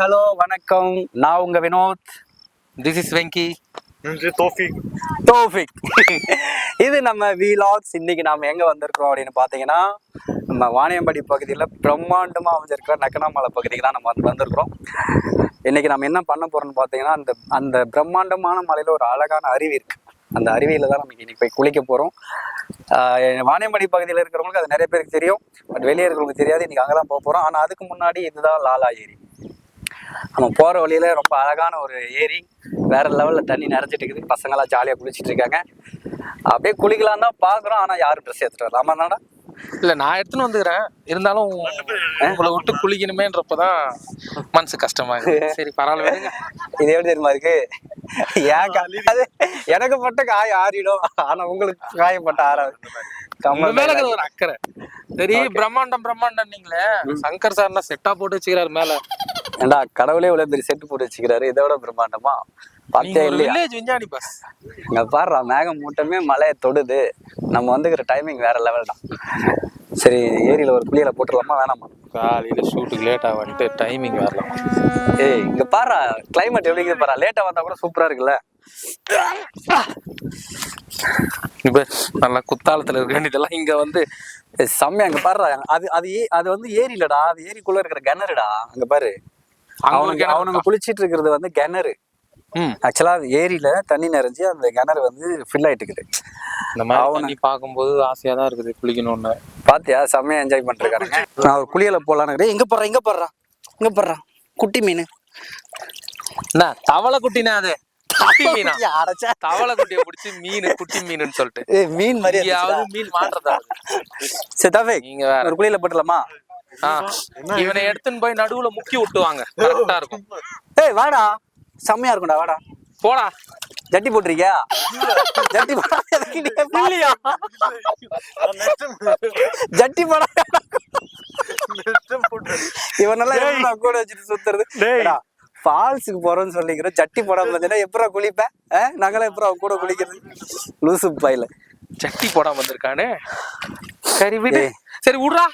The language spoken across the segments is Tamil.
ஹலோ வணக்கம். நான் உங்க வினோத். This is Venky. தோஃபிக். இது நம்ம விலாக்ஸ். இன்னைக்கு நாம எங்க வந்திருக்கிறோம் அப்படின்னு பாத்தீங்கன்னா, நம்ம வாணியம்பாடி பகுதியில் பிரம்மாண்டமா அமைஞ்சிருக்கிற நக்கனாமலை பகுதிக்கு தான் நம்ம வந்திருக்கிறோம். இன்னைக்கு நம்ம என்ன பண்ண போறோம்னு பாத்தீங்கன்னா, அந்த பிரம்மாண்டமான மலையில ஒரு அழகான அருவி இருக்கு. அந்த அருவியில தான் நமக்கு இன்னைக்கு போய் குளிக்க போறோம். வாணியம்பாடி பகுதியில் இருக்கிறவங்களுக்கு அது நிறைய பேருக்கு தெரியும், பட் வெளியே இருக்கிறவங்களுக்கு தெரியாது. இன்னைக்கு அங்கதான் போக போறோம். ஆனா அதுக்கு முன்னாடி இதுதான் லாலா ஏரி. நம்ம போற வழியில ரொம்ப அழகான ஒரு ஏரி, வேற லெவல்ல தண்ணி நிறைஞ்சிட்டு இருக்குது. பசங்களாம் ஜாலியா குளிச்சுட்டு இருக்காங்க. அப்படியே குளிக்கலாம் தான் பாக்குறோம், ஆனா யாரும் ட்ரெஸ் எடுத்துட்டு வரல. ஆமாண்ணா? இல்ல, நான் எடுத்துன்னு வந்துக்கிறேன். இருந்தாலும் உங்களை விட்டு குளிக்கணுமேன்றப்பதான் மனசு கஷ்டமா இருக்கு. சரி, பரவாயில்ல. இது எப்படி தெரியுமா இருக்கு? ஏன் காயாது, எனக்கு பட்ட காய ஆறிடும், ஆனா உங்களுக்கு காயப்பட்ட ஆறாது. மேல ஒரு அக்கறை. சரி, பிரம்மாண்டம் நீங்களே சங்கர் சார்னா செட்டா போட்டு வச்சுக்கிறாரு மேல. ஏண்டா, கடவுளே இவ்வளவு பெரிய செட்டு போட்டு வச்சுக்கிறாரு, இதோட பிரம்மாண்டமா பாத்தியா இல்லையா? விஞ்ஞானி பஸ் இங்க பாடுறா, மேகம் மூட்டமே மழையை தொடுது. நம்ம வந்துக்கிற டைமிங் வேற லெவல் தான். சரி, ஏரியில ஒரு குளியல போட்டுடலாமா வேணாமா? காலையில ஷூட்டுக்கு லேட்டா வந்துட்டு டைமிங் வரலாம். ஏய், இங்க பாரு கிளைமேட் எப்படி இருக்குது பாரு. லேட்டா வந்தா கூட சூப்பரா இருக்குல்ல. நல்லா குத்தாலத்துல இருக்க வேண்டியதெல்லாம் இங்க வந்து செம்மையா. அங்க பாரு, அது வந்து ஏரியிலடா, அது ஏரிக்குள்ள இருக்கிற கிணறுடா. அங்க பாரு, அவனுங்க குளிச்சிட்டு இருக்கிறது வந்து கிணறு. ஆக்சுவலா அது ஏரியில தண்ணி நிறைஞ்சு அந்த கிணறு வந்து ஃபில் ஆயிட்டு இருக்குது. இந்த மாதிரி தண்ணி பார்க்கும்போது ஆசையா தான் இருக்குது குளிக்கணும்னு. பாத்தியா, செம்மையா என்ஜாய் பண்ணிருக்காங்க. நான் ஒரு குளியல போலான்னு. இங்க போடுறான் குட்டி மீன். என்ன தவளை குட்டினா? அது தவளை குட்டியை பிடிச்சி குட்டி மீன் சொல்லிட்டு மீன் மாதிரி மீன் மாற்றதா? சரி, நீங்க ஒரு குளியல போட்டுலாமா? இவனை எடுத்துன்னு போய் நடுவுல முக்கி விட்டுவாங்க, கரெக்டா இருக்கும். ஏய் வாடா, செம்மையா இருக்கும்டா, வாடா. போடா. ஜட்டி போட்டிருக்கியா? ஜட்டி போடா. ஜட்டி போடா. இவனெல்லாம் கூட வச்சுட்டு சுத்துறது. ஃபால்ஸுக்கு போறோம்னு சொல்லிக்கிறோம், ஜட்டி போடாம இருந்தேன்னா எப்படா குளிப்பேன்? நாங்களாம் எப்படா கூட குளிக்கிறது? லூசு பாயில ஜட்டி போடாம வந்திருக்கானே. சரி விடு, சரி விடுறா.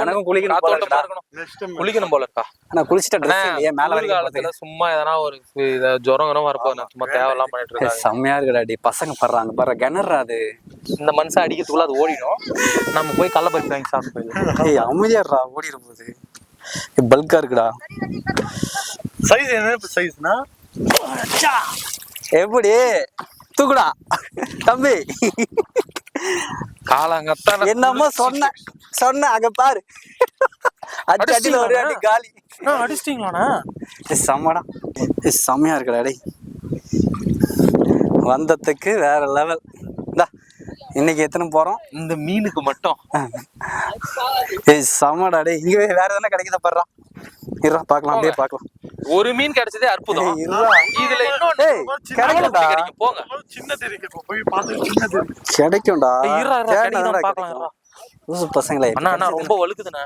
எனக்கும் குளிக்கணும் போல இருக்கா. நான் குளிச்சுட்டேன். சும்மா எதனா ஒரு ஜுரம் வரப்போகுது, சும்மா தேவையெல்லாம் பண்ணிட்டு இருக்காங்க. செம்மையா இருக்குடாடி, பசங்க படுறாங்க பாரு, கிணறா அது. இந்த மனுஷன் அடிக்கிறதுக்குள்ள அது ஓடிடும். நம்ம போய் கள்ளப்பருப்பு வாங்கி சாப்பிட்டு போயிடலாம். ஏய் அமைதியாடுறா, ஓடிட போகுது. பல்கா இருக்குடா. சைஸ் என்ன சைஸ்னா? எப்படி தூக்குடா தம்பி. காலங்கத்தான் என்னமோ சொன்ன அங்க பாரு. அடில ஒரு அடி காலி. அடிச்சிட்டீங்களாண்ணா? செம்மடா, செம்மையா இருக்குடா டேய். வந்ததுக்கு வேற லெவல். இன்னைக்கு எத்தனை போறோம் இந்த மீனுக்கு மட்டும்? செம்மடா டேய். இங்க வேற எதனா கிடைக்குதா பாருடா. இருடா பாக்கலாம், அப்படியே பாக்கலாம். ஒரு மீன் கிடைச்சதே அற்புதம். இதுல இன்னொன்னு கிடைக்கும்டா. போங்க, சின்னது இருக்கு, போய் பார்த்து சின்னது கிடைக்கும்டா. பாக்கலாம். பசங்களே அண்ணா ரொம்ப வழுக்குதுண்ணா.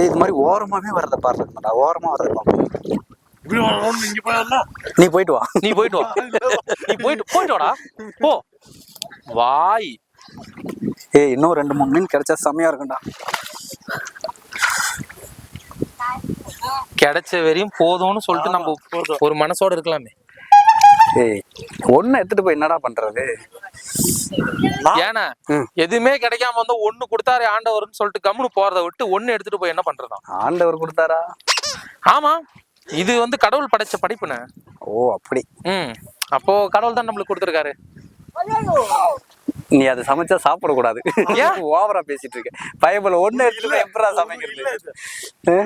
இது மாதிரி ஓரமாவே வரத பாருடா, ஓரமா வரத பாப்போம். நீ போயிட்டு வா. நீ போயிட்டு வாடா. போ வாய். ஏய், இன்னும் 2-3 மீன் கிடைச்சா செம்மையா இருக்கும்டா. கிடைச்ச வரையும் போதும்னு சொல்லிட்டு நம்ம ஒரு மனசோட இருக்கலாமே. ஏய், ஒண்ணு எடுத்துட்டு போய் என்னடா பண்றது? ஏன்னா எதுவுமே கிடைக்காம வந்து ஒண்ணு கொடுத்தாரு ஆண்டவர்னு சொல்லிட்டு கம்முன்னு போறதை விட்டு ஒண்ணு எடுத்துட்டு போய் என்ன பண்றதா? ஆண்டவர் கொடுத்தாரா? ஆமா, இது வந்து கடவுள் படைச்ச படிப்புன. ஓ அப்படி. அப்போ கடவுள் தான் நம்மளுக்கு கொடுத்துருக்காரு. நீ அதை சமைச்சா சாப்பிடக்கூடாது. ஓவரா பேசிட்டு இருக்க. பைபிள் ஒண்ணு எடுத்துட்டு எப்படா சமைக்கிறது?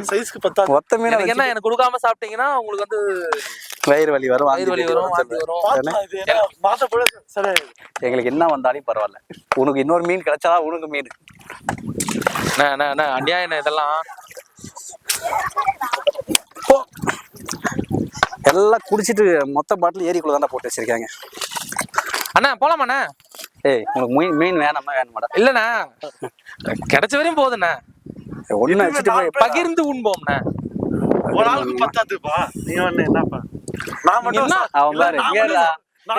சைஸ்க்கு பத்தா மொத்த மீன் என்ன எனக்கு கொடுக்காம சாப்பிட்டீங்கன்னா உங்களுக்கு வந்து வயிறு வலி வரும், வாந்தி வரும். எங்களுக்கு என்ன வந்தாலும் பரவாயில்ல, உனக்கு இன்னொரு மீன் கிடைச்சாதான் உனக்கு மீன். அநியாயம் இதெல்லாம். எல்லாம் குடிச்சிட்டு மொத்த பாட்டில் ஏரிக்குள்ள தானே போட்டு வச்சிருக்காங்க. அண்ணா போலாமாண்ணா? ஏய், உனக்கு மீன் வேணுமாடா? இல்லண்ணா, கிடைச்ச வரையும் போகுதுண்ணா. ஒண்ணு வச்சுட்டு போய் பகிர்ந்து உண்போம்ண்ணா. ஒரு ஆளுக்கு பத்தாதுப்பா. நீ ஒண்ணு என்னப்பா, நான் மட்டும் அவன் பாரு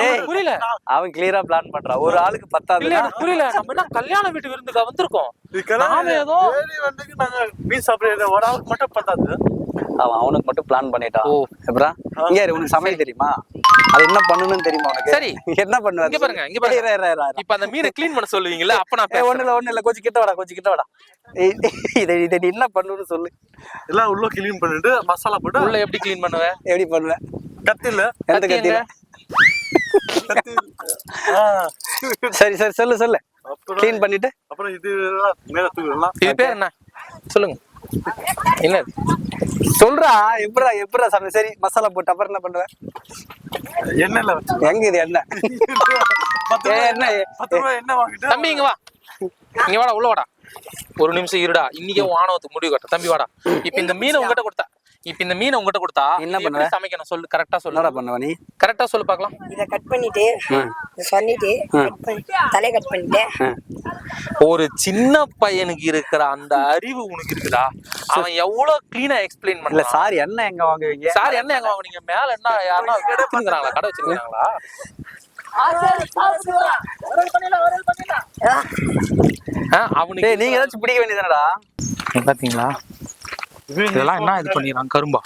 ஏய், புரியல அவன் கிளியரா பிளான் பண்றான். ஒரு ஆளுக்கு இல்ல பத்தாது. எனக்கு புரியல. நம்ம என்ன கல்யாண வீட்டு விருந்துக்கா வந்திருக்கோம்? இதுக்கெல்லாம் நாம ஏதோ ஏறி வந்துக்கு நாங்க மீன் சாப்பிடுறது ஒரு ஆளுக்கு மட்டும் பத்தாது. அவனுக்கு மட்டும் பிளான் பண்ணிட்டான். ஓ. அப்புறம் இங்க இரு, உனக்கு சமையல் தெரியுமா? அது என்ன பண்ணணும்னு தெரியுமா உனக்கு? சரி. என்ன பண்ணுவேன்? இங்க பாருங்க, இங்க பாருங்க. இப்ப அந்த மீனை க்ளீன் பண்ண சொல்லுவீங்கல்ல, அப்ப நான் ஒண்ணு இல்ல கொஞ்சம் கிட்ட வாடா, கொஞ்சம் கிட்ட வாடா. இதை நீ என்ன பண்ணணும்னு சொல்லு. எல்லாம் உள்ள கிளீன் பண்ணிட்டு மசாலா போட்டு உள்ள எப்படி க்ளீன் பண்ணுவேன்? எப்படி பண்ணுவேன்? கத்தில எந்த கத்தியில? சரி சரி சொல்லு சொல்லு. க்ளீன் பண்ணிட்டு அப்புறம் இது மேல தூக்கிடலாம். இது பேர் என்ன சொல்லுங்க? என்ன சொல்றா. எப்படா சமையல்? சரி மசாலா போட்டு அப்புறம் என்ன பண்ணுவேன்? எண்ணெயில வச்சு எங்க இது என்ன? 10 என்ன ரூபாய் எண்ணெய் வாங்கிட்டு தம்பி இங்க வா, இங்க வாடா, உள்ள வாடா. ஒரு நிமிஷம் இருடா. இன்னைக்கே ஆணவத்துக்கு முடிவு கட்ட. தம்பி வாடா. இப்ப இந்த மீனை உங்ககிட்ட கொடுத்தா என்ன என்ன பண்ணுவ? சமைக்கணும் சொல்லு. கரெக்டா சொல்லு. என்னடா பண்ணுவ நீ? கரெக்டா சொல்லு பார்க்கலாம். இதை கட் பண்ணிட்டு சொல்லிட்டு தலையை கட் பண்ணிட்டு ஒரு சின்ன பையனுக்கு இருக்கிற அந்த அறிவு உனக்கு இருக்குதா? அவன் எவ்வளவு கிளீனா எக்ஸ்பிளைன் இல்ல பண்ணல. சார் என்ன எங்க வாங்குவீங்க? சார் என்ன எங்க வாங்குனீங்க? மேல என்ன யாருன்னா வச்சிருக்காங்களா? கடை வச்சிருக்காங்களா? அவனுக்கு டேய் நீங்க ஏதாச்சும் பிடிக்க வேண்டியதுனடா. பாத்தீங்களா? இதெல்லாம் என்ன இது பண்ணிடுறான்? கரும்பா?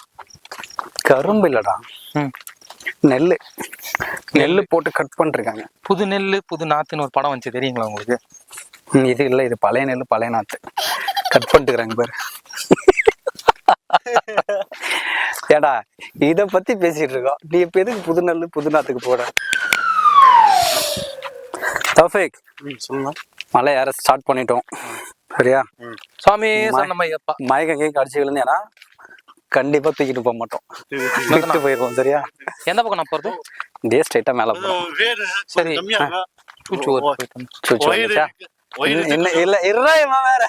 கரும்பு இல்லடா, நெல்லு போட்டு கட் பண்ணிருக்காங்க. புது நெல்லு புது நாத்துன்னு ஒரு படம் வந்துச்சு, தெரியுங்களா உங்களுக்கு? இது இல்ல, இது பழைய நெல்லு பழைய நாத்து கட் பண்ணிட்டுக்கிறாங்க பாரு. ஏடா இத பத்தி பேசிட்டு இருக்கோம், நீ இப்ப எதுக்கு புது நெல்லு புது நாத்துக்கு போற? தௌஃபீக் சொல்லலாம். மலை ஏற ஸ்டார்ட் பண்ணிட்டோம். சரியா? சுவாமி சரணமையப்பா. மயக்கம் கேட்க அடிச்சு விழுந்தேன்னா கண்டிப்பா தூக்கிட்டு போக மாட்டோம், தூக்கிட்டு போயிருவோம். சரியா? எந்த பக்கம் நான் போறது? டே ஸ்ட்ரைட்டா மேல போறோம். சரி. கம்மியா சூச்சு ஒரு போயிட்டு. சுச்சு வந்துச்சா? என்ன இல்ல இருடா, இவன் வேற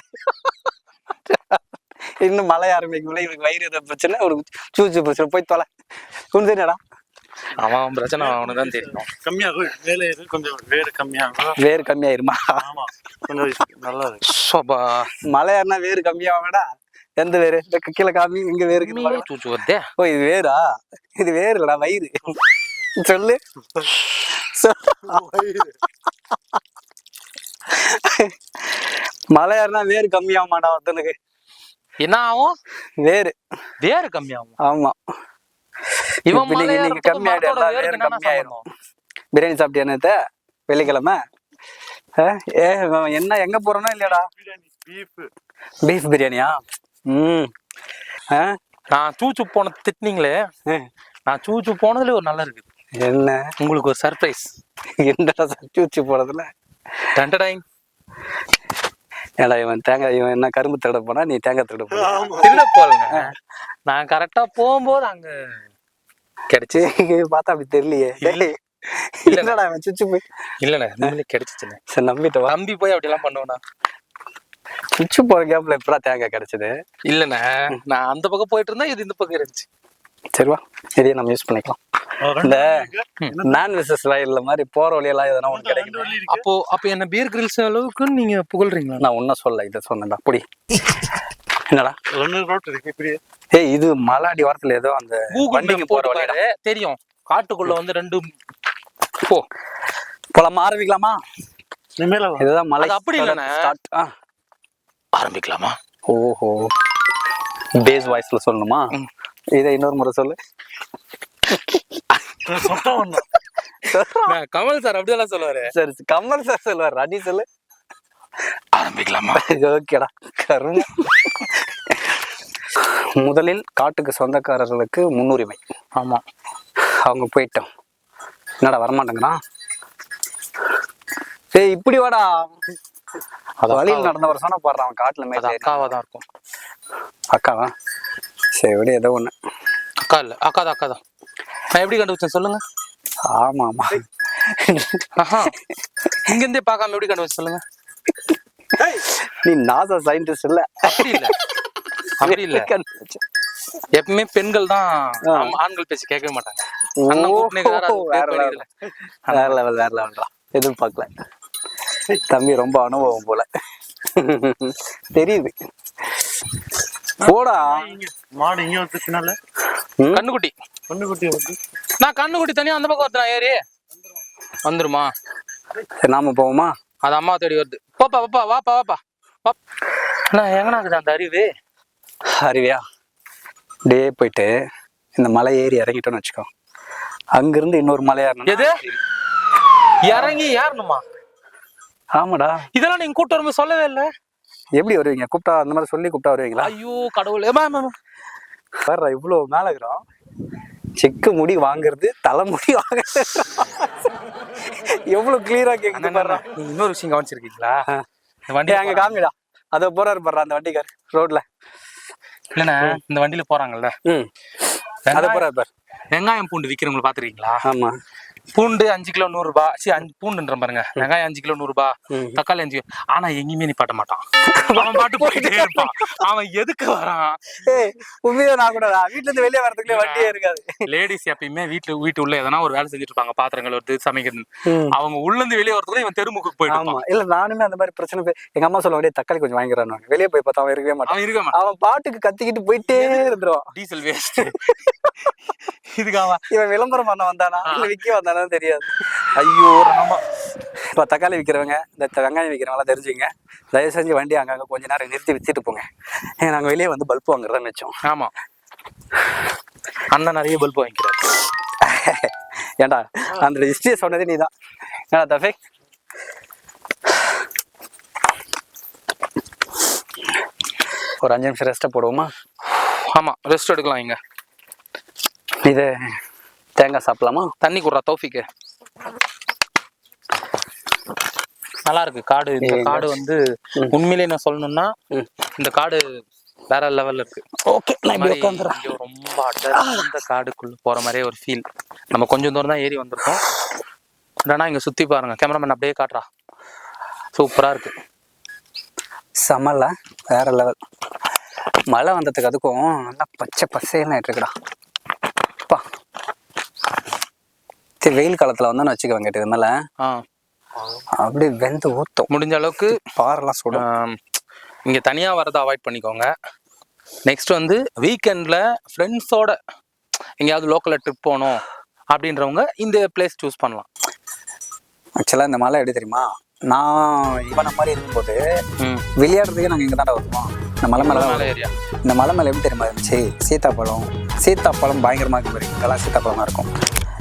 இன்னும் மழை ஆரம்பிக்கும். இவனுக்கு வயிறு ஏதாவது பிரச்சனை, ஒரு சூச்சு பிரச்சனை. போய் தொலை. உனக்கு தெரியாடா? அவன் பிரச்சனை அவனுக்கு தான் தெரியும். கம்மியாகும். வேலை கொஞ்சம் வேறு கம்மியாகும். வேறு கம்மியாயிருமா? ஆமா, கொஞ்சம் நல்லா இருக்கு. சோபா. மழை ஏறினா வேறு கம்மியாவாடா? எந்த வேறு? கீழே காமி, இங்க வேறு சூச்சு வருதே. ஓ இது வேறா? இது வேறு இல்லடா, வயிறு. சொல்லு. மழை ஏறினா வேறு கம்மியாகுமாடா ஒருத்தனுக்கு? என்ன ஆகும்? வேறு கம்மியாகும். ஆமா. இவன் இப்ப நீங்க கம்மியாயிடும், வேறு கம்மியாயிரும். பிரியாணி சாப்பிட்டியா நேத்து வெள்ளிக்கிழமை? என்ன எங்க போறோம்னா இல்லையாடா? பீஃப் பிரியாணியா? நான் சூச்சு போன திட்டினீங்களே, நான் சூச்சு போனதுல ஒரு நல்லா இருக்குது. என்ன உங்களுக்கு ஒரு சர்ப்ரைஸ். என்னடா சூச்சு போறதுல? ஏடா இவன் என்ன கரும்பு திருட போனா, நீ தேங்காய் திருட போன? திருட போல. நான் கரெக்டா போகும்போது அங்க கிடைச்சு பார்த்தா அப்படி தெரியலையே. இல்லடா அவன் சுச்சு போய் இல்லண்ணே, நீங்களே கிடைச்சிச்சுண்ணே. சரி நம்பிட்டு வா. தம்பி போய் அப்படி எல்லாம் பண்ணுவேண்ணா. சுச்சு போற கேப்ல எப்படா தேங்காய் கிடைச்சது? இல்லண்ணே, நான் அந்த பக்கம் போயிட்டு இருந்தா இது இந்த பக்கம் இருந்துச்சு. சரிவா, இதையே நம்ம யூஸ் பண்ணிக்கலாம். இந்த நான் விசஸ் வயல்ல மாதிரி போற வழியெல்லாம் எதனா ஒண்ணு கிடைக்கும். அப்போ என்ன பீர் கிரில்ஸ் அளவுக்கு நீங்க புகழ்றீங்களா? நான் ஒன்னும் சொல்ல, இதை சொன்னேன்டா. புடி. என்னடா ஏய், இது மலாடி வாரத்துல ஏதோ அந்த வண்டிக்கு போற வழியா தெரியும். காட்டுக்குள்ள வந்து ரெண்டு போலாமா? ஆரம்பிக்கலாமா? இதுதான் மலை. அப்படி இல்லண்ணே, ஆரம்பிக்கலாமா? ஓஹோ, பேஸ் வாய்ஸ்ல சொல்லணுமா? இதை இன்னொரு முறை சொல்லு. கமல் சார் அப்படியெல்லாம் சொல்லுவாரு. சரி, கமல் சார் சொல்லுவாரு. அடி சொல்லு. ஆரம்பிக்கலாமா? ஓகேடா. கருண் முதலில் காட்டுக்கு சொந்தக்காரர்களுக்கு முன்னுரிமை. ஆமா, அவங்க போயிட்டோம். என்னடா வரமாட்டேங்கிறான்? சரி இப்படி வாடா. வழியில் நடந்த ஒரு சொன்ன போடுறான். அவன் காட்டுல மேல அக்காவா தான் இருக்கும். அக்காவா? சரி விட, ஏதோ ஒண்ணு. அக்கா இல்ல, அக்காதான். நான் எப்படி கண்டுபிடிச்சேன் சொல்லுங்க? ஆமா ஆமா, இங்க இருந்தே பார்க்காம எப்படி கண்டுபிடிச்சு சொல்லுங்க? நீ நாசா சயின்டிஸ்ட் இல்ல. அப்படி இல்ல. எப்பவுமே பெண்கள் தான் ஆண்கள் பேசி கேட்கவே மாட்டாங்க. வேற லெவல்டா. எதுவும் பார்க்கல. தம்பி ரொம்ப அனுபவம் போல தெரியுது. போடா. மாடு இங்க வந்து பின்னால கண்ணுக்குட்டி. நான் கண்ணுக்குட்டி தனியா அந்த பக்கம் ஒருத்தன் ஏறி வந்துருமா? சரி நாம போவோமா? அது அம்மா தேடி வருது. போப்பா பாப்பா, வாப்பா வாப்பா. அண்ணா எங்கண்ணா இருக்குது அந்த அருவி? அருவியா? டே போயிட்டு இந்த மலை ஏறி இறங்கிட்டோன்னு வச்சுக்கோ, அங்கிருந்து இன்னொரு மலையா எது இறங்கி ஏறணுமா? ஆமாடா. இதெல்லாம் நீங்க கூப்பிட்டு வரும்போது சொல்லவே இல்லை. எப்படி வருவீங்க? கூப்பிட்டா அந்த மாதிரி சொல்லி கூப்பிட்டா வருவீங்களா? ஐயோ கடவுளே. வர்ற இவ்வளோ மேல இருக்கிறோம், செக்கு முடி வாங்குறது, தலைமுடி வாங்குறது, எவ்வளவு கிளியரா கேக்குது பாரு. நீங்க இன்னொரு விஷயம் கவனிச்சிருக்கீங்களா? இந்த வண்டி அங்க காமிடா, அத போறாரு பாரு அந்த வண்டிக்கார் ரோட்ல. இல்லண்ணா இந்த வண்டியில போறாங்கல்ல, அத போறாரு பாரு. வெங்காயம் பூண்டு விக்கிறவங்களை பாத்துருக்கீங்களா? ஆமா. பூண்டு 5 கிலோ 100 ரூபாய். சரி பூண்டுன்ற பாருங்க. வெங்காயம் 5 கிலோ 100 ரூபாய், தக்காளி 5 கிலோ. ஆனா எங்கேயுமே நிப்பாட்ட மாட்டான். அவன் பாட்டு போயிட்டே இருப்பான். அவன் எதுக்கு வரான்? உண்மையா நான் கூட வீட்டுல இருந்து வெளியே வரதுக்குள்ளே வண்டியே இருக்காது. லேடிஸ் எப்பயுமே வீட்டு உள்ள எதனா ஒரு வேலை செஞ்சுட்டு இருப்பாங்க, பாத்திரங்கள் வருது சமைக்கிறது. அவங்க உள்ள இருந்து வெளியே வரதுக்குள்ள இவன் தெருமுக்கு போயிட்டு. இல்ல நானுமே அந்த மாதிரி பிரச்சனை. எங்க அம்மா சொல்ல வேண்டிய தக்காளி கொஞ்சம் வாங்கிக்கிறான், வெளியே போய் பார்த்தா அவன் இருக்கவே மாட்டான். அவன் பாட்டுக்கு கத்திக்கிட்டு போயிட்டே இருந்துருவான். Diesel waste. இதுக்காக இவன் விளம்பரம் பண்ண வந்தானா இல்ல விக்க வந்தானா தெரியாது. ஐயோ ராமா. இப்ப தக்காளி விக்கிறவங்க, இந்த வெங்காயம் விக்கிறவங்க தெரிஞ்சுங்க, தயவு செஞ்சு வண்டி அங்கங்க கொஞ்ச நேரம் நிறுத்தி வித்துட்டு போங்க. நாங்க வெளியே வந்து பல்ப் வாங்குறதா வச்சோம். ஆமா, அண்ணன் நிறைய பல்ப் வாங்கிக்கிறாரு. ஏண்டா அந்த ஹிஸ்டரியை சொன்னதே நீதான். ஏன்னா தஃபீக், ஒரு 5 நிமிஷம் ரெஸ்ட்டை போடுவோமா? ஆமா ரெஸ்ட் எடுக்கலாம். இங்க இது தேங்காய் சாப்பிடலாமா? தண்ணி குடுறா தௌஃபிக்கு. நல்லா இருக்கு காடு. இந்த காடு வந்து உண்மையிலே நான் சொல்லணும்னா இந்த காடு வேற லெவல்ல இருக்கு. ஓகே, ரொம்ப அடர்ந்த காடுக்குள்ள போற மாதிரியே ஒரு ஃபீல். நம்ம கொஞ்சம் தூரம் தான் ஏறி வந்திருக்கோம். இல்லைன்னா இங்க சுத்தி பாருங்க, கேமராமேன் அப்படியே காட்டுறா. சூப்பரா இருக்கு, செமல்ல, வேற லெவல். மழை வந்ததுக்கு அதுக்கும் நல்லா பச்சை பசேன்னு இருக்குடா. வெயில் காலத்துல வந்து வச்சுக்குவேன் கேட்டு மேல அப்படியே வெந்து ஊத்தும். முடிஞ்ச அளவுக்கு பாரெல்லாம் சுடும். இங்க தனியா வரதை அவாய்ட் பண்ணிக்கோங்க. நெக்ஸ்ட் வந்து வீக்கெண்ட்ல ஃப்ரெண்ட்ஸோட எங்கேயாவது லோக்கல்ல ட்ரிப் போகணும் அப்படின்றவங்க இந்த பிளேஸ் சூஸ் பண்ணலாம். ஆக்சுவலா இந்த மலை எப்படி தெரியுமா, நான் இவனை மாதிரி இருக்கும்போது விளையாடுறதுக்கே நாங்கள் இங்கே தாண்டா வருவோம். இந்த மலை மேலே ஏரியா. இந்த மலை மேலே எப்படி தெரியுமா இருந்துச்சு, சீத்தாப்பழம் பயங்கரமாக இருக்கும் பாரு. இங்கெல்லாம் சீத்தாப்பழமாக இருக்கும்,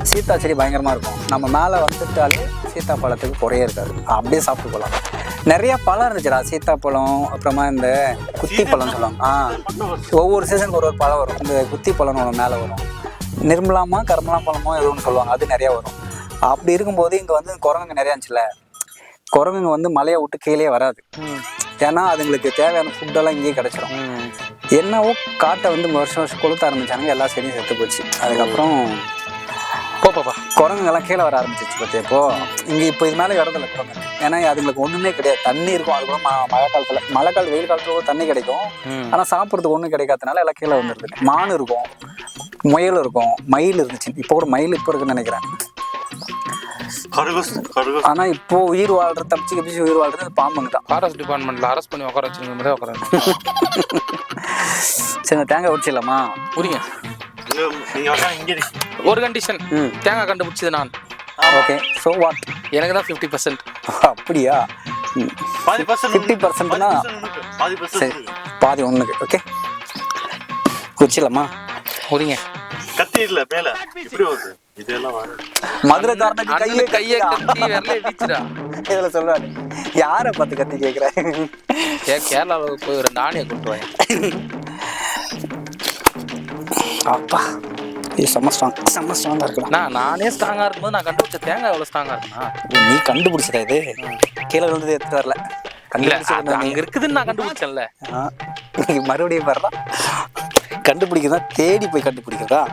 சீத்தா செடி பயங்கரமாக இருக்கும். நம்ம மேலே வந்துட்டாலே சீத்தாப்பழத்துக்கு குறையே இருக்காது, அப்படியே சாப்பிட்டு போகலாம். நிறைய பழம் இருந்துச்சுடா, சீத்தாப்பழம், அப்புறமா இந்த குத்தி பழம் சொல்லுவாங்க. ஒவ்வொரு சீசனுக்கு ஒரு பழம் வரும். இந்த குத்தி பழம் ஒன்று மேலே வரும், நிர்மலாமா கருமலாம் பழமோ எது ஒன்று சொல்லுவாங்க, அது நிறையா வரும். அப்படி இருக்கும்போது இங்கே வந்து குரங்குங்க நிறையா இருந்துச்சுல, குரங்குங்க வந்து மலையை விட்டு கீழே வராது. ஏன்னா அதுங்களுக்கு தேவையான ஃபுட்டெல்லாம் இங்கேயே கிடச்சிடும். என்னவோ காட்டை வந்து வருஷம் கொளுத்த ஆரம்பிச்சானுங்க, எல்லா செடியும் செத்து போச்சு. அதுக்கப்புறம் குரங்குங்கெல்லாம் கீழே வர ஆரம்பிச்சிச்சு பார்த்தியா. இப்போ இங்கே இப்போ இது மேலே வரதில்லை குரங்கு, ஏன்னா அதுங்களுக்கு ஒன்றுமே கிடையாது. தண்ணி இருக்கும், அதுக்கப்புறம் மழை காலத்தில் வெயில் காலத்தில் தண்ணி கிடைக்கும், ஆனால் சாப்பிட்றதுக்கு ஒன்றும் கிடைக்காதனால எல்லாம் கீழே வந்துடுது. மான் இருக்கும், முயல் இருக்கும், மயில் இருந்துச்சு. இப்போ கூட மயில் இப்போ இருக்குன்னு நினைக்கிறேன். ஆனா இப்போ உயிர் வாழ்ற தப்பிச்சு உயிர் வாழ்றது பாம்புங்க தான். ஃபாரஸ்ட் டிபார்ட்மெண்ட்ல அரெஸ்ட் பண்ணி உட்கார வச்சிருக்க மாதிரி உட்கார. சரி தேங்காய் உரிச்சிடலாமா? உரிங்க. ஒரு கண்டிஷன், தேங்காய் கண்டுபிடிச்சது நான். Okay, so what? எனக்கு தான் 50%. அப்படியா? 50%னா பாதி ஒண்ணுக்கு. ஓகே உரிச்சிடலாமா? உரிங்க. கத்தி இல்ல மேல இப்படி வருது. இதெல்லாம் மதுரை காரணம் கையை கத்தி வரல இடிச்சுடா. இதுல சொல்றாரு, யாரை பார்த்து கத்தி கேட்குற? கேரளாவுக்கு போய் ஒரு நாணய கொண்டுருவாங்க. அப்பா செம்ம ஸ்ட்ராங்கா இருக்குடா. நானே ஸ்ட்ராங்கா இருக்கும்போது நான் கண்டுபிடிச்ச தேங்காய் எவ்வளவு ஸ்ட்ராங்கா இருக்குண்ணா? நீ கண்டுபிடிச்சதா இது? கீழே விழுந்தது எடுத்துட்டு வரல, அங்க இருக்குதுன்னு நான் கண்டுபிடிச்சேன்ல. மறுபடியும் வர்றா கண்டுபிடிக்கிறதா, தேடி போய் கண்டுபிடிக்கிறதா,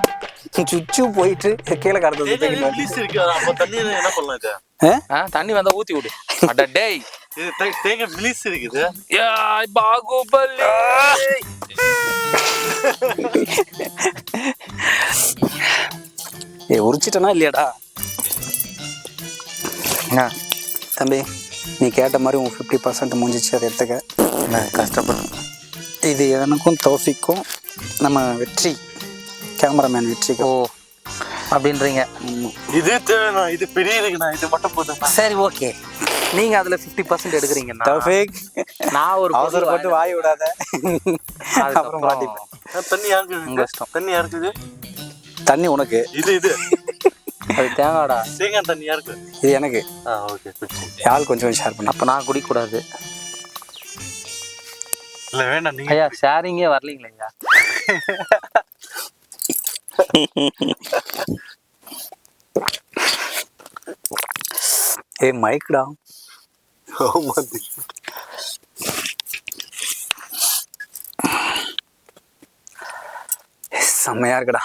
சுச்சு போயிட்டு கீழே கடந்தது. தண்ணி வந்தா ஊத்தி விடு. அட டேய், தேங்காய் மிலிஸ் இருக்குது. பாகுபலி உரிச்சிட்டனா இல்லையாடா? தம்பி நீ கேட்ட மாதிரி உன் 50% முடிஞ்சிச்சு, அதை எடுத்துக்க. கஷ்டப்படும். இது எனக்கும் தௌஃபிக்கும் நம்ம வெற்றி கேமராமேன் வெற்றிக்கும் அப்படின்றீங்க. இது தேவைண்ணா, இது பெரிய இருக்குண்ணா, இது மட்டும் போதும். சரி ஓகே, நீங்க அதுல 50% எடுக்கிறீங்கன்னா தௌஃபிக் நான் ஒரு அவசரப்பட்டு வாய் விடாத, அப்புறம் மாட்டிப்பேன். தண்ணி யாருக்கு? உங்க இஷ்டம். தண்ணி யாருக்கு? தண்ணி உனக்கு, இது இது அது தேங்காடா. தேங்காய் தண்ணி யாருக்கு? இது எனக்கு. ஓகே. யாழ் கொஞ்சம் ஷேர் பண்ண. அப்ப நான் குடிக்க கூடாது. இல்ல வேண்டாம், நீங்க ஐயா ஷேரிங்கே வரலீங்களா ஐயா? ஏய் மைக்டா. செம்மையா இருக்குடா.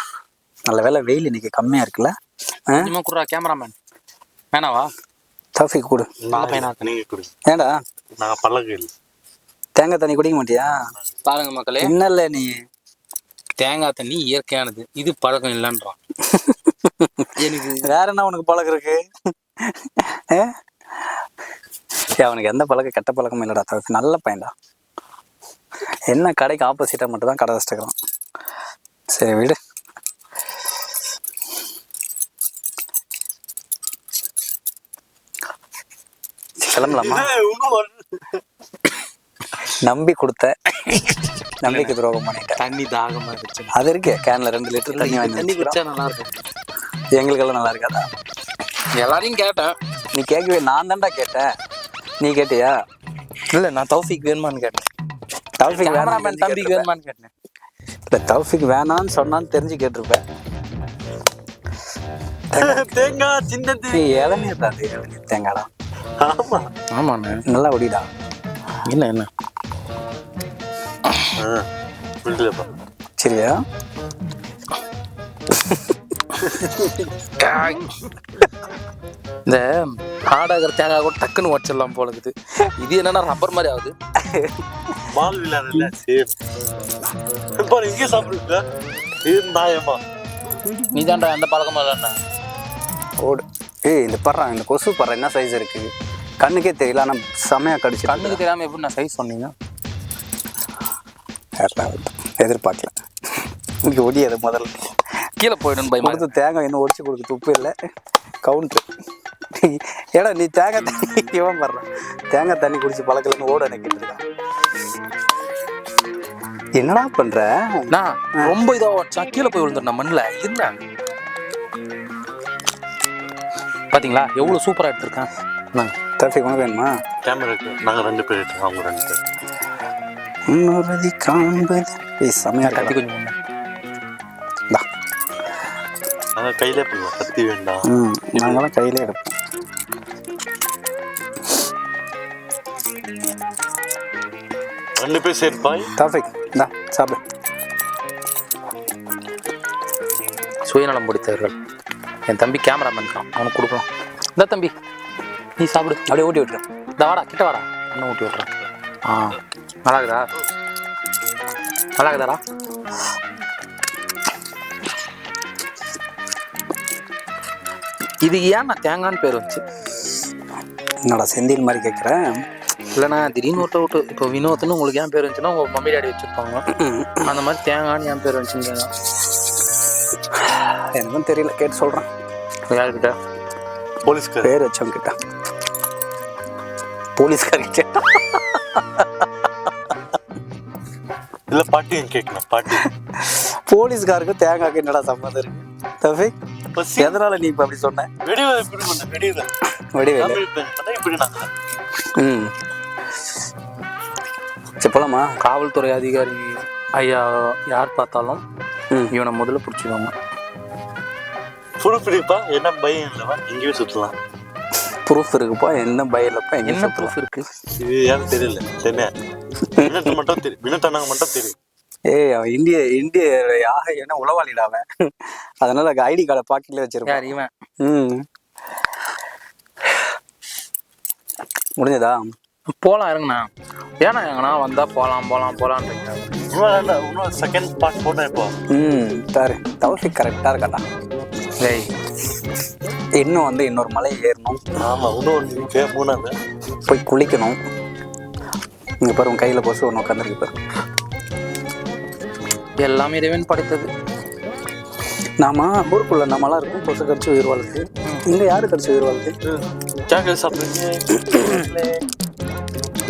நல்ல வேலை வெயில் இன்னைக்கு கம்மியா இருக்குல்ல. இனிமே குடுறா கேமராமேன். வேணாவா? தௌஃபிக் கொடு. நீங்க குடிங்க. ஏண்டா நான் பழகு இல்லை. தேங்காய் தண்ணி குடிக்க மாட்டியா? பாருங்க மக்களே, என்னல்ல நீ தேங்காய் தண்ணி இயற்கையானது, இது பழக்கம் இல்லைன்றான். எனக்கு வேற என்ன உனக்கு பழக்கம் இருக்கு? அவனுக்கு எந்த பழக்கம் கெட்ட பழக்கமும் இல்லடா தவிர்த்து, நல்ல பையன்டா. என்ன கடைக்கு ஆப்போசிட்டா மட்டும் தான் கடை வச்சுக்கிறான். சரி விடு. கிளம்பலாமா? நம்பி கொடுத்த நம்பிக்கை துரோகம் பண்ணிட்டேன். தண்ணி தாகமா இருந்துச்சு. அது இருக்கு கேன்ல 2 லிட்டர் தண்ணி வாங்கி தண்ணி குடிச்சா நல்லா இருக்கும். எங்களுக்கெல்லாம் நல்லா இருக்காதா? எல்லாரையும் கேட்டேன். நீ கேட்கவே, நான் தான்டா கேட்டேன். நீ கேட்டியா? இல்ல நான் தௌஃபிக் வேணுமான்னு கேட்டேன். தௌஃபிக் கேமராமேன் தம்பிக்கு வேணுமான்னு கேட்டேன். இல்லை தௌஃபிக் வேணான்னு சொன்னான்னு தெரிஞ்சு கேட்டிருப்பேன். தேங்காய் சின்னது. இளநீர் தான், அது இளநீர் தேங்காடா. ஆமா ஆமாண்ணே, நல்லா ஒடிடா. என்ன புரியலப்பா. சரியா? இந்த ஆடாகிற தேங்காய் கூட டக்குன்னு உடச்சிடலாம் போல இருக்குது. இது என்னன்னா ரப்பர் மாதிரி ஆகுது. மால் விளையாடுல சேம். பாரு இங்கே சாப்பிடுங்க. இது நாயமா. நீ தான்டா எந்த பழக்கமா இல்லைண்ணா. ஓடு. இந்த படுறான், இந்த கொசு படுற என்ன சைஸ் இருக்கு கண்ணுக்கே தெரியல. ஆனால் செமையா கடிச்சு. கண்ணுக்கு தெரியாம எப்படி நான் சைஸ் சொன்னீங்க? எதிர்பார்க்கல. இங்கே ஒடியாது முதல்ல. கீழே போயிடும் பயமா. கொடுத்து தேங்காய் இன்னும் ஒடிச்சு கொடுக்க துப்பு இல்லை. கவுண்ட்ரு. ஏடா நீ தேங்காய் தண்ணி இவன் படுறான். தேங்காய் தண்ணி குடிச்சு பழக்கலன்னு ஓட நினைக்கிட்டு இருக்கான். என்னடா பண்ற? நான் ரொம்ப இதா வச்சா கீழே போய் விழுந்துடும் மண்ணில் இருந்தேன். பாத்தீங்களா எவ்வளவு சூப்பரா எடுத்திருக்கேன். தௌஃபிக் உனக்கு வேணுமா? கேமரா இருக்கு. நாங்க 2 பேர் இருக்கோம், அவங்க 2 பேர். முன்னுறுதி காண்பது செமையா கத்தி கத்தி. கொஞ்சம் நாங்க கையிலே பண்ணுவோம், கத்தி வேண்டாம். நாங்களாம் கையிலே எடுப்போம். ரெண்டு பேர் சேர்ப்பாய். தௌஃபிக் இந்தா சாப்பிடு. சுயநலம் பிடித்தவர்கள். என் தம்பி கேமராமேன் இருக்கான், அவனுக்கு கொடுக்கலாம். இந்த தம்பி நீ சாப்பிடு. அப்படியே ஊட்டி விட்டுறேன். இந்த வாடா கிட்ட வாடா, இன்னும் ஊட்டி விட்டுறேன். நல்லா இருக்குதா? நல்லா இருக்குதாடா? இது ஏன் நான் தேங்கான்னு பேர் வந்துச்சு? என்னடா செந்தில் மாதிரி கேட்குறேன். இல்லைண்ணா திடீர்னு விட்டு இப்போ வினோத்னு உங்களுக்கு ஏன் பேர் வந்துச்சுன்னா உங்கள் மம்மி டாடி வச்சுருப்பாங்க. அந்த மாதிரி தேங்கான்னு ஏன் பேர் வந்துச்சுங்க? எனக்கும் தெரியல, கேட்டு சொல்கிறேன். யாருக்கிட்ட? போலீஸ்கார் பேர் வச்சவங்க கிட்ட. போலீஸ்கார்கிட்ட இல்ல பாட்டியும் கேட்கணும். பாட்டி போலீஸ்காருக்கு தேங்காய்க்கு என்னடா சம்மந்தம் இருக்கு? தௌஃபிக் எதனால நீ இப்போ அப்படி சொன்ன? வெடிவேல் இப்படி பண்ண வெடிவேல் வடிவேலு. இப்படி நாங்க சரி போலாமா? காவல்துறை அதிகாரி ஐயா யார் பார்த்தாலும் இவனை முதல்ல பிடிச்சிடுவாங்க. புதுப்பிடிப்பா என்ன பயம் இல்லவா, எங்கேயே சுற்றலாம். ப்ரூஃப் இருக்குப்பா, என்ன பயம் இல்லப்பா. என்ன ப்ரூஃப் இருக்கு? இது யாரும் தெரியல. சென்னை வினோத் மட்டும் தெரியும். வினோத் அண்ணாங்க மட்டும் தெரியும். ஏய் அவன் இந்திய யாக என்ன உளவாளிடா அவன். அதனால ஐடி கார்டை பாக்கெட்ல வச்சிருப்பான். யார் இவன்? முடிஞ்சதா? போலாம் இருங்கண்ணா. ஏன்னா எங்கண்ணா வந்தா போலான்றீங்க. இன்னும் செகண்ட் பார்ட் போட்டேன் இப்போ. சார் தௌஃபிக் கரெக்டா இருக்காடா. ஏய் இன்னும் வந்து இன்னொரு மலை ஏறணும். ஆமா இன்னொன்று இருக்கு. 3ஆவது போய் குளிக்கணும். இங்க பாரு உன் கையில கொசு ஒன்று உட்காந்துருக்கு பாரு. எல்லாமே இறைவன் படைத்தது. நாம ஊருக்குள்ள நம்மளாம் இருக்கும் கொசு கடிச்சு உயிர் வாழ்க்கை. இங்க யாரு கடிச்சு உயிர் வாழ்க்கை? சாக்லேட் சாப்பிடுறீங்க.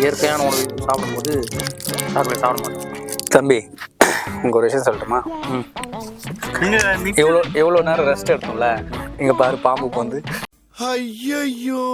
இயற்கையான உணவு சாப்பிடும்போது சாக்லேட் சாப்பிட மாட்டோம். தம்பி உங்க ஒரு விஷயம் சொல்லட்டுமா? எவ்வளோ நேரம் ரெஸ்ட் எடுத்தோம்ல, இங்க பாரு பாம்புக்கு வந்து ஐயோ